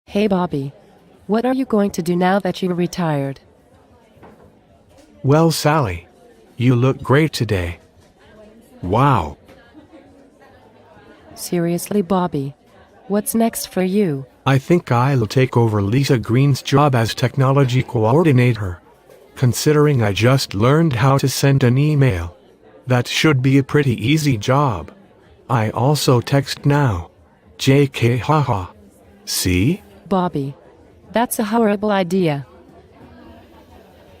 Hey Bobby, what are you going to do now that you're retired? Well, Sally, you look great today. Wow. Seriously Bobby, what's next for you? I think I'll take over Lisa Green's job as technology coordinator. Considering I just learned how to send an email, that should be a pretty easy job. I also text now. JK haha. See? Bobby, that's a horrible idea.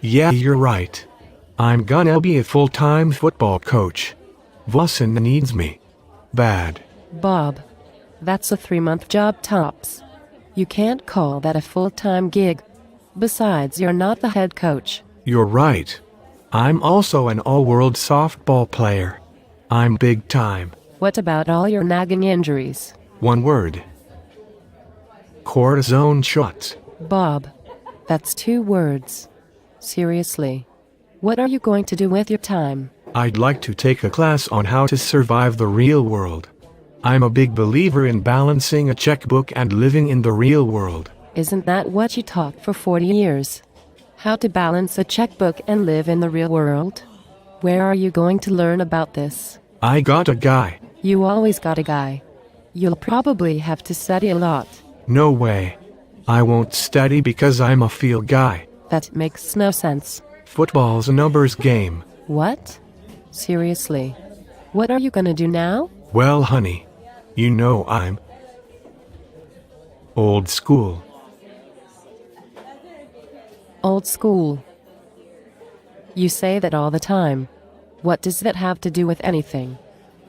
Yeah, you're right. I'm gonna be a full-time football coach. Vossen needs me. Bad. Bob, that's a 3-month job tops. You can't call that a full-time gig. Besides, you're not the head coach. You're right. I'm also an all-world softball player. I'm big time. What about all your nagging injuries? One word. Cortisone shots. Bob, that's 2 words. Seriously, what are you going to do with your time? I'd like to take a class on how to survive the real world. I'm a big believer in balancing a checkbook and living in the real world. Isn't that what you taught for 40 years? How to balance a checkbook and live in the real world? Where are you going to learn about this? I got a guy. You always got a guy. You'll probably have to study a lot. No way. I won't study because I'm a field guy. That makes no sense. Football's a numbers game. What? Seriously? What are you gonna do now? Well, honey, you know I'm old school. Old school. You say that all the time. What does that have to do with anything?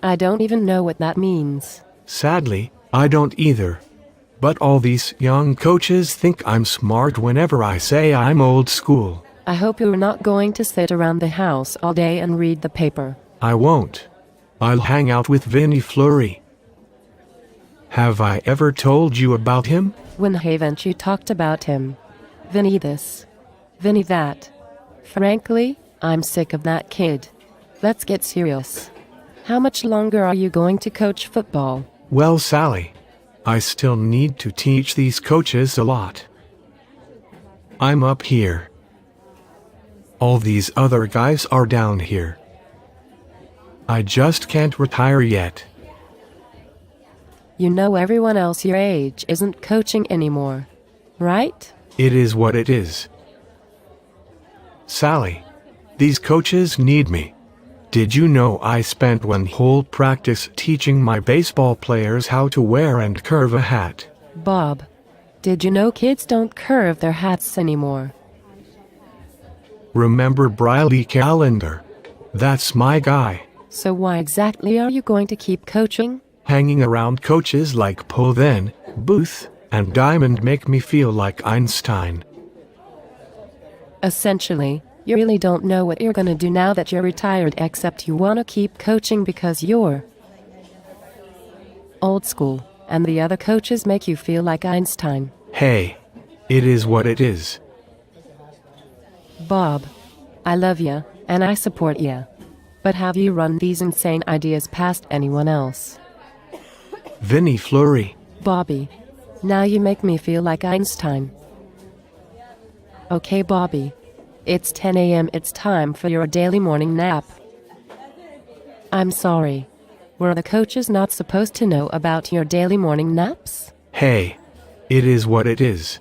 I don't even know what that means. Sadly, I don't either. But all these young coaches think I'm smart whenever I say I'm old school. I hope you're not going to sit around the house all day and read the paper. I won't. I'll hang out with Vinny Fleury. Have I ever told you about him? When haven't you talked about him? Vinny this. Vinny that. Frankly, I'm sick of that kid. Let's get serious. How much longer are you going to coach football? Well, Sally, I still need to teach these coaches a lot. I'm up here. All these other guys are down here. I just can't retire yet. You know everyone else your age isn't coaching anymore, right? It is what it is. Sally, these coaches need me. Did you know I spent one whole practice teaching my baseball players how to wear and curve a hat? Bob, did you know kids don't curve their hats anymore? Remember Briley Calendar? That's my guy. So why exactly are you going to keep coaching? Hanging around coaches like Poe then, Booth, and Diamond make me feel like Einstein. Essentially, you really don't know what you're gonna do now that you're retired, except you wanna keep coaching because you're old school, and the other coaches make you feel like Einstein. Hey, it is what it is. Bob, I love ya, and I support ya. But have you run these insane ideas past anyone else? Vinny Fleury. Bobby, now you make me feel like Einstein. Okay, Bobby. It's 10 a.m. It's time for your daily morning nap. I'm sorry. Were the coaches not supposed to know about your daily morning naps? Hey, it is what it is.